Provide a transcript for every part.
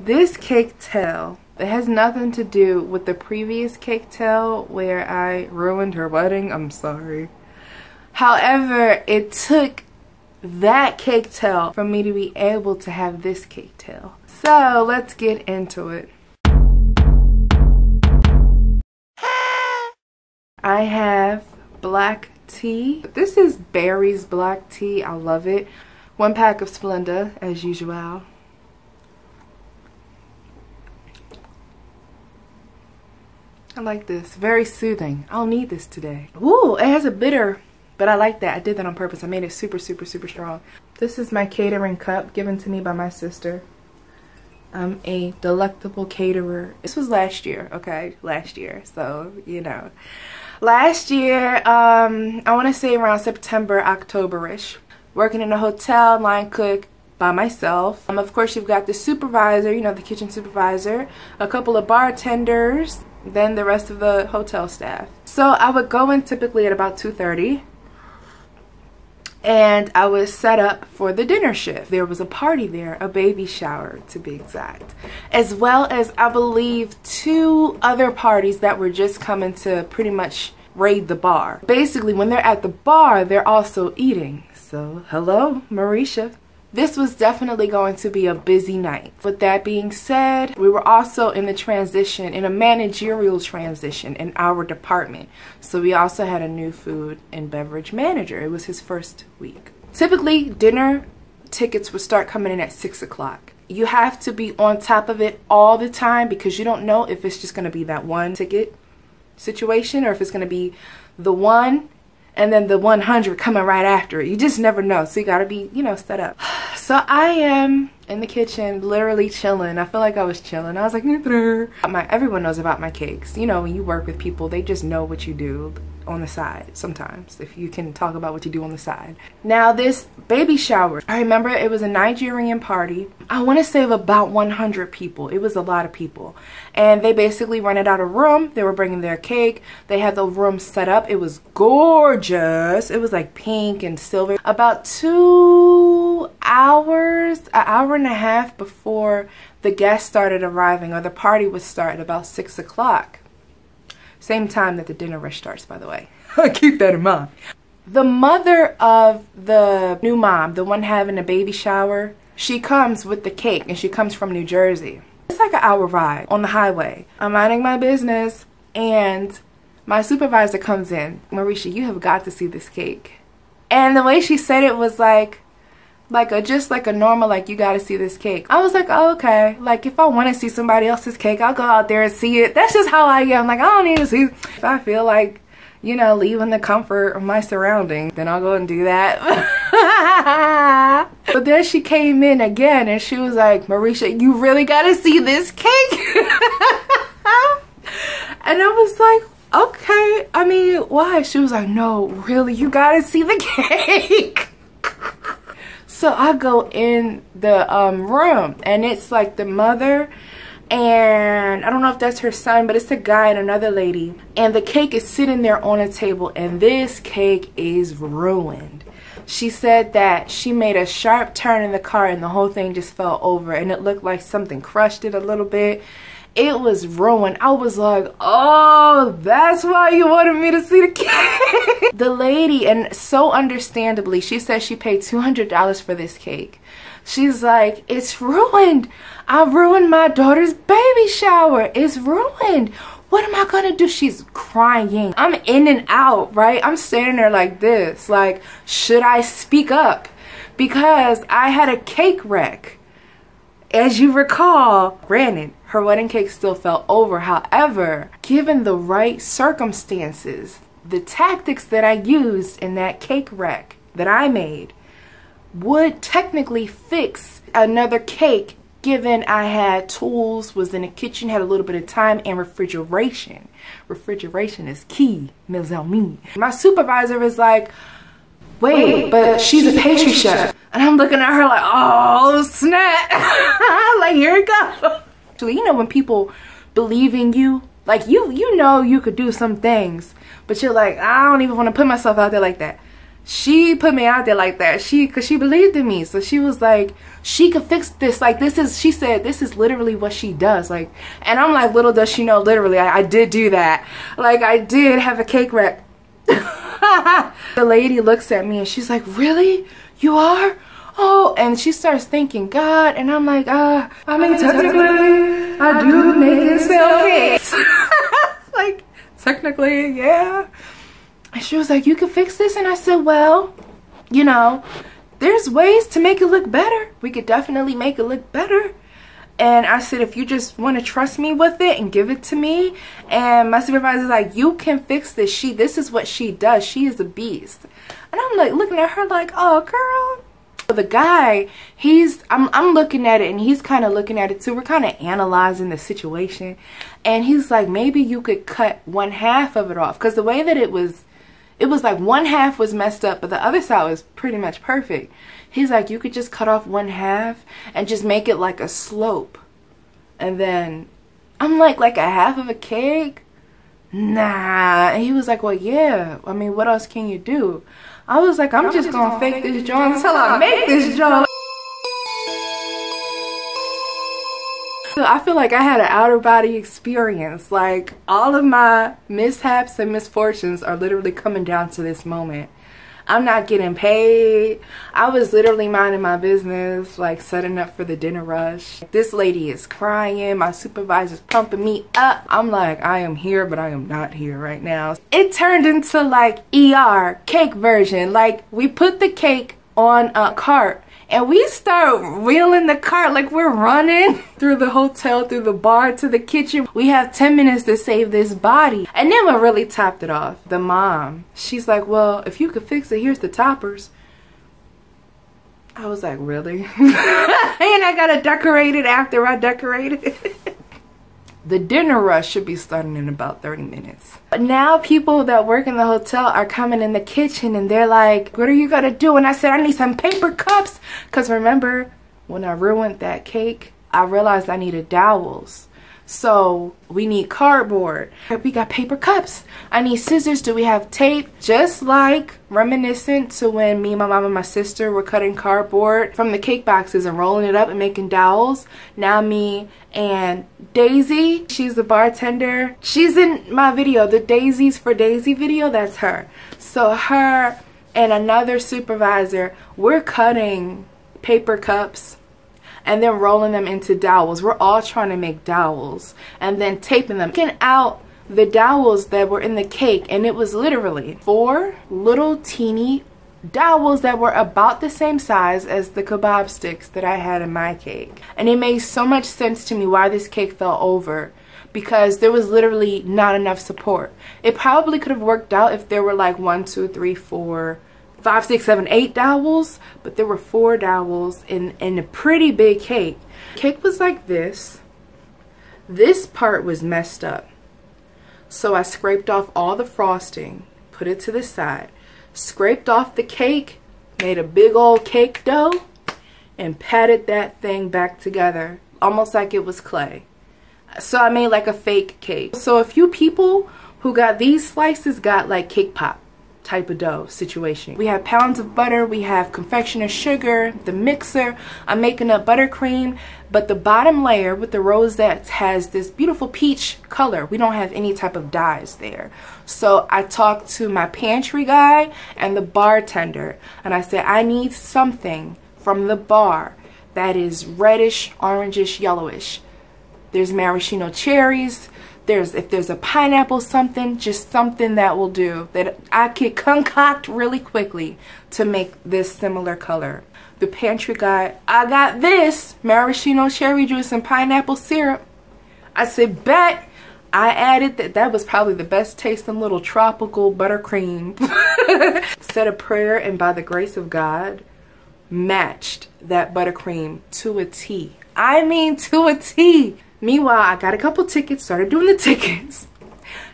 This cake tale, it has nothing to do with the previous cake tale where I ruined her wedding. I'm sorry. However, it took that cake tale for me to be able to have this cake tale. So let's get into it. I have black tea. This is Berry's black tea. I love it. 1 pack of Splenda as usual. I like this. Very soothing. I'll need this today. Ooh, it has a bitter, but I like that. I did that on purpose. I made it super, super, super strong. This is my catering cup given to me by my sister. I'm a delectable caterer. This was last year, okay? Last year, so, you know. Last year, I want to say around September, October-ish. Working in a hotel, line cook by myself. Of course, you've got the supervisor, you know, the kitchen supervisor, a couple of bartenders, then the rest of the hotel staff. So I would go in typically at about 2:30. And I was set up for the dinner shift. There was a party there, a baby shower to be exact, as well as I believe 2 other parties that were just coming to pretty much raid the bar. Basically, when they're at the bar, they're also eating. So, hello, Marisha. This was definitely going to be a busy night. With that being said, we were also in the transition, in a managerial transition in our department. So we also had a new food and beverage manager. It was his first week. Typically, dinner tickets would start coming in at 6 o'clock. You have to be on top of it all the time because you don't know if it's just going to be that one ticket situation or if it's going to be the one and then the 100 coming right after it. You just never know. So you gotta be, you know, set up. So I am in the kitchen, literally chilling. I feel like I was chilling. I was like, everyone knows about my cakes. You know, when you work with people, they just know what you do on the side sometimes, if you can talk about what you do on the side. Now this baby shower, I remember it was a Nigerian party. I want to say of about 100 people. It was a lot of people. And they basically rented out a room. They were bringing their cake. They had the room set up. It was gorgeous. It was like pink and silver. About 2 hours, an hour and a half before the guests started arriving, or the party would start at about 6 o'clock. Same time that the dinner rush starts, by the way. Keep that in mind. The mother of the new mom, the one having a baby shower, she comes with the cake and she comes from New Jersey. It's like an hour ride on the highway. I'm minding my business and my supervisor comes in. Marisha, you have got to see this cake. And the way she said it was just like a normal, like, you gotta see this cake. I was like, oh, okay. Like, if I want to see somebody else's cake, I'll go out there and see it. That's just how I am. Like, I don't need to see. If I feel like, you know, leaving the comfort of my surroundings, then I'll go and do that. But then she came in again and she was like, Marisha, you really gotta see this cake? And I was like, okay. I mean, why? She was like, no, really, you gotta see the cake. So I go in the room and it's like the mother and I don't know if that's her son, but it's a guy and another lady. And the cake is sitting there on a table and this cake is ruined. She said that she made a sharp turn in the car and the whole thing just fell over and it looked like something crushed it a little bit. It was ruined. I was like, oh, that's why you wanted me to see the cake. The lady, and so understandably, she said she paid $200 for this cake. She's like, it's ruined. I ruined my daughter's baby shower. It's ruined. What am I gonna do? She's crying. I'm in and out, right? I'm standing there like this. Like, should I speak up? Because I had a cake wreck. As you recall, granted, her wedding cake still fell over. However, given the right circumstances, the tactics that I used in that cake wreck that I made would technically fix another cake, given I had tools, was in the kitchen, had a little bit of time, and refrigeration. Refrigeration is key, mes amis. My supervisor is like, wait, but she's a pastry chef. And I'm looking at her like, oh, snap. Like, here it goes. So, you know, when people believe in you, like, you know you could do some things, but you're like, I don't even want to put myself out there like that. she put me out there like that. Cause she believed in me. So she was like, she could fix this. Like she said, this is literally what she does. Like, and I'm like, little does she know, literally, I did do that. Like, I did have a cake wreck. The lady looks at me and she's like, really? You are? Oh, and she starts thinking, God, and I'm like, I mean, technically, I do make and sell cakes. Like, technically, yeah. And she was like, you can fix this? And I said, well, you know, there's ways to make it look better. We could definitely make it look better. And I said, if you just want to trust me with it and give it to me. And my supervisor's like, you can fix this. This is what she does. She is a beast. And I'm like looking at her like, oh, girl. The guy, I'm looking at it and he's kind of looking at it too. We're kind of analyzing the situation. And he's like, maybe you could cut 1/2 of it off. Because the way that it was like 1/2 was messed up, but the other side was pretty much perfect. He's like, you could just cut off 1/2 and just make it like a slope. And then I'm like 1/2 of a cake? Nah. And he was like, well, yeah. I mean, what else can you do? I was like, I'm just gonna fake this joint until I make this joint. So I feel like I had an outer body experience. Like, all of my mishaps and misfortunes are literally coming down to this moment. I'm not getting paid. I was literally minding my business, like setting up for the dinner rush. This lady is crying. My supervisor's pumping me up. I'm like, I am here, but I am not here right now. It turned into like ER, cake version. Like, we put the cake on a cart and we start wheeling the cart like we're running through the hotel, through the bar, to the kitchen. We have 10 minutes to save this body. And then what really topped it off, the mom, she's like, well, if you could fix it, here's the toppers. I was like, really? And I gotta decorate it after I decorated it. The dinner rush should be starting in about 30 minutes. But now people that work in the hotel are coming in the kitchen and they're like, what are you gonna do? And I said, I need some paper cups. Because remember, when I ruined that cake, I realized I needed dowels. So we need cardboard. We got paper cups. I need scissors. Do we have tape? Just like reminiscent to when me, my mom, and my sister were cutting cardboard from the cake boxes and rolling it up and making dowels. Now me and Daisy, she's the bartender. She's in my video, the Daisies for Daisy video. That's her. So her and another supervisor, we're cutting paper cups and then rolling them into dowels. We're all trying to make dowels and then taping them. Taking out the dowels that were in the cake, and it was literally 4 little teeny dowels that were about the same size as the kebab sticks that I had in my cake. And it made so much sense to me why this cake fell over, because there was literally not enough support. It probably could have worked out if there were like 1, 2, 3, 4, 5, 6, 7, 8 dowels, but there were 4 dowels in a pretty big cake. Cake was like this. This part was messed up. So I scraped off all the frosting, put it to the side, scraped off the cake, made a big old cake dough, and patted that thing back together, almost like it was clay. So I made like a fake cake. So a few people who got these slices got like cake pop type of dough situation. We have pounds of butter, we have confectioner sugar, the mixer. I'm making up buttercream, but the bottom layer with the rosettes has this beautiful peach color. We don't have any type of dyes there. So I talked to my pantry guy and the bartender, and I said, I need something from the bar that is reddish, orangish, yellowish. There's maraschino cherries. If there's a pineapple something, just something that will do, that I could concoct really quickly to make this similar color. The pantry guy, I got this maraschino cherry juice and pineapple syrup. I said, bet. I added that. That was probably the best tasting little tropical buttercream. Said a prayer, and by the grace of God, matched that buttercream to a T. I mean, to a T. Meanwhile, I got a couple tickets, started doing the tickets.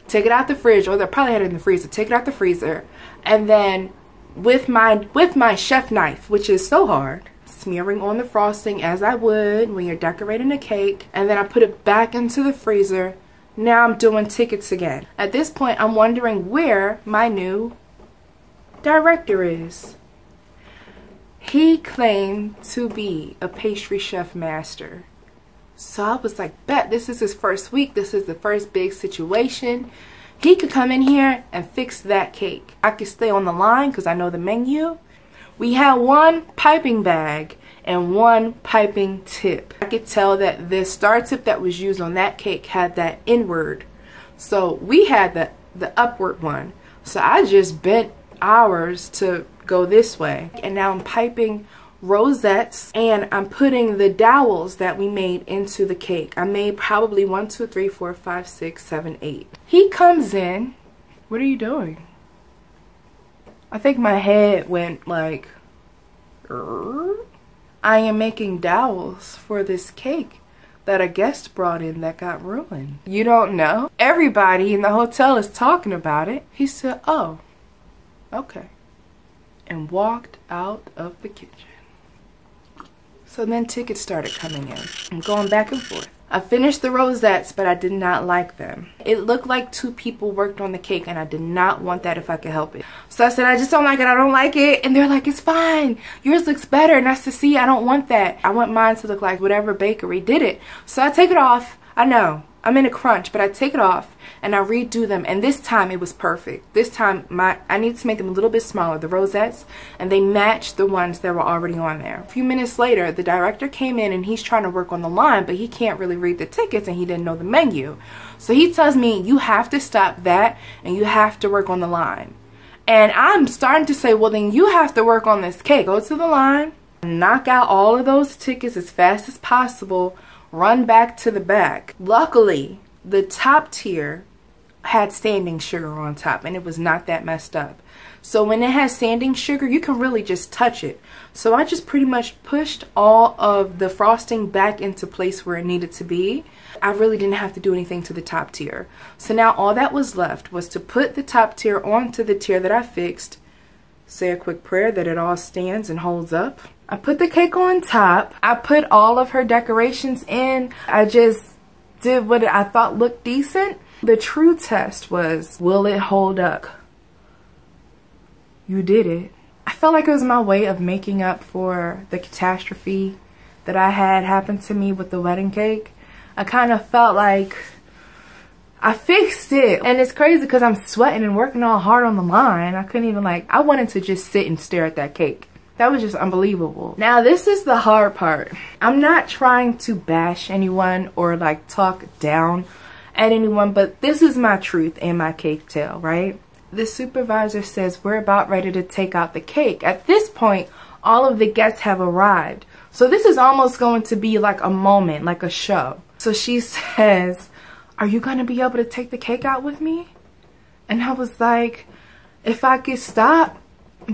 Take it out the fridge, or they probably had it in the freezer. Take it out the freezer, and then with my chef knife, which is so hard, smearing on the frosting as I would when you're decorating a cake, and then I put it back into the freezer. Now I'm doing tickets again. At this point, I'm wondering where my new director is. He claimed to be a pastry chef master. So I was like, bet, this is his first week. This is the first big situation. He could come in here and fix that cake. I could stay on the line because I know the menu. We had one piping bag and one piping tip. I could tell that the star tip that was used on that cake had that inward. So we had the upward one. So I just bent ours to go this way. And now I'm piping rosettes and I'm putting the dowels that we made into the cake. I made probably 1, 2, 3, 4, 5, 6, 7, 8. He comes in. What are you doing? I think my head went like, I am making dowels for this cake that a guest brought in that got ruined. You don't know? Everybody in the hotel is talking about it. He said, oh, okay. And walked out of the kitchen. So then tickets started coming in. I'm going back and forth. I finished the rosettes, but I did not like them. It looked like 2 people worked on the cake, and I did not want that if I could help it. So I said, I just don't like it. I don't like it. And they're like, it's fine. Yours looks better. And I said, see, I don't want that. I want mine to look like whatever bakery did it. So I take it off. I know. I'm in a crunch, but I take it off and I redo them, and this time it was perfect. This time I need to make them a little bit smaller, the rosettes, and they matched the ones that were already on there. A few minutes later, the director came in and he's trying to work on the line, but he can't really read the tickets and he didn't know the menu. So he tells me, you have to stop that and you have to work on the line. And I'm starting to say, well, then you have to work on this cake. Go to the line, knock out all of those tickets as fast as possible, run back to the back. Luckily, the top tier had standing sugar on top and it was not that messed up. So when it has standing sugar, you can really just touch it. So I just pretty much pushed all of the frosting back into place where it needed to be. I really didn't have to do anything to the top tier. So now all that was left was to put the top tier onto the tier that I fixed, say a quick prayer that it all stands and holds up. I put the cake on top. I put all of her decorations in. I just did what I thought looked decent. The true test was, will it hold up? You did it. I felt like it was my way of making up for the catastrophe that I had happen to me with the wedding cake. I kind of felt like I fixed it. And it's crazy because I'm sweating and working all hard on the line. I couldn't even I wanted to just sit and stare at that cake. That was just unbelievable. Now this is the hard part. I'm not trying to bash anyone or talk down at anyone, but this is my truth and my cake tale, right? The supervisor says we're about ready to take out the cake. At this point, all of the guests have arrived. So this is almost going to be like a moment, like a show. So she says, are you gonna be able to take the cake out with me? And I was like, if I could stop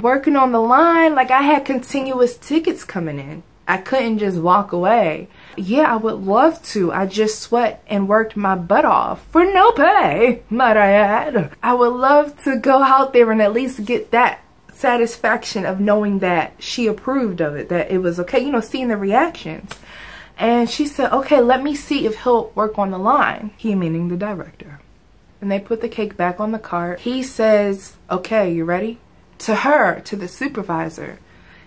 working on the line, I had continuous tickets coming in. I couldn't just walk away. Yeah, I would love to. I just sweat and worked my butt off for no pay, might I add. I would love to go out there and at least get that satisfaction of knowing that she approved of it, that it was okay, you know, seeing the reactions. And she said, okay, let me see if he'll work on the line. He meaning the director. And they put the cake back on the cart. He says, okay, you ready? To her, to the supervisor.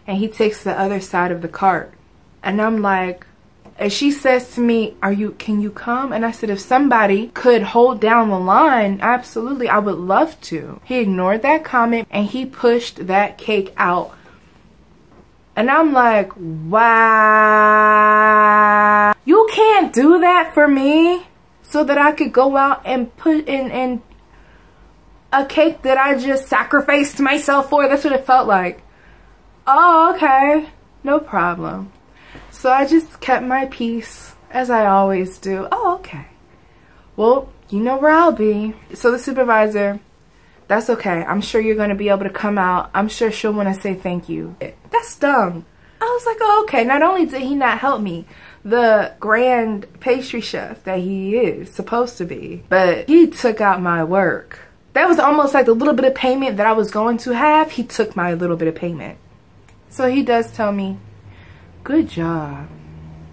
And he takes the other side of the cart. And I'm like, and she says to me, can you come? And I said, if somebody could hold down the line, absolutely, I would love to. He ignored that comment and he pushed that cake out. And I'm like, wow, you can't do that for me so that I could go out and put in a cake that I just sacrificed myself for. That's what it felt like. Oh, okay, no problem. So I just kept my peace, as I always do. Oh, okay. Well, you know where I'll be. So the supervisor, that's okay. I'm sure you're going to be able to come out. I'm sure she'll want to say thank you. That's dumb. I was like, oh, okay. Not only did he not help me, the grand pastry chef that he is supposed to be, but he took out my work. That was almost like the little bit of payment that I was going to have. He took my little bit of payment. So he does tell me, good job.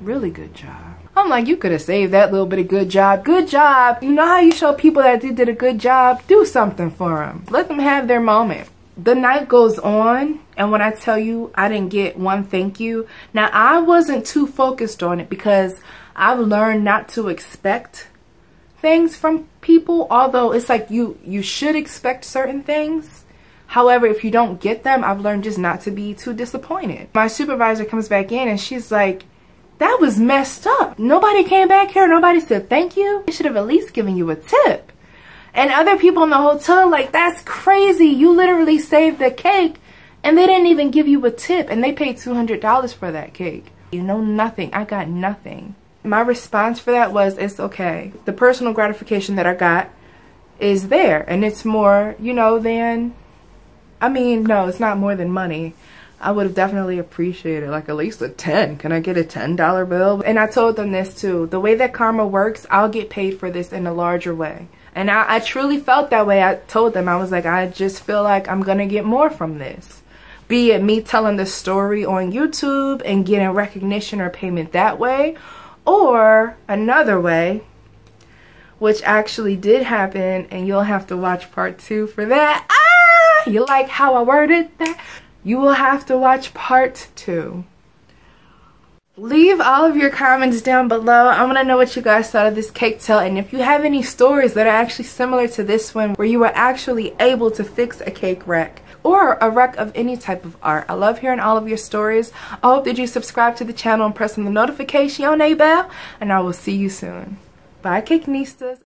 Really good job. I'm like, you could have saved that little bit of good job. Good job. You know how you show people that they did a good job? Do something for them. Let them have their moment. the night goes on, and when I tell you I didn't get one thank you, now I wasn't too focused on it because I've learned not to expect things from people, although it's like you should expect certain things. However, if you don't get them, I've learned just not to be too disappointed. My supervisor comes back in and she's like, that was messed up. Nobody came back here, nobody said thank you. They should have at least given you a tip. And other people in the hotel like, that's crazy. You literally saved the cake and they didn't even give you a tip, and they paid $200 for that cake. You know, nothing. I got nothing. My response for that was, it's okay. The personal gratification that I got is there, and it's more, you know, than, I mean, no, it's not more than money. I would have definitely appreciated like at least a 10. Can I get a $10 bill? And I told them this too. The way that karma works, I'll get paid for this in a larger way. And I truly felt that way. I told them, I was like, I just feel like I'm gonna get more from this. Be it me telling the story on YouTube and getting recognition or payment that way, or another way, which actually did happen, and you'll have to watch part 2 for that. Ah! You like how I worded that? You will have to watch part 2. Leave all of your comments down below. I want to know what you guys thought of this cake tale, and if you have any stories that are actually similar to this one where you were actually able to fix a cake wreck or a wreck of any type of art. I love hearing all of your stories. I hope that you subscribe to the channel and press on the notification bell, and I will see you soon. Bye, Cakenistas.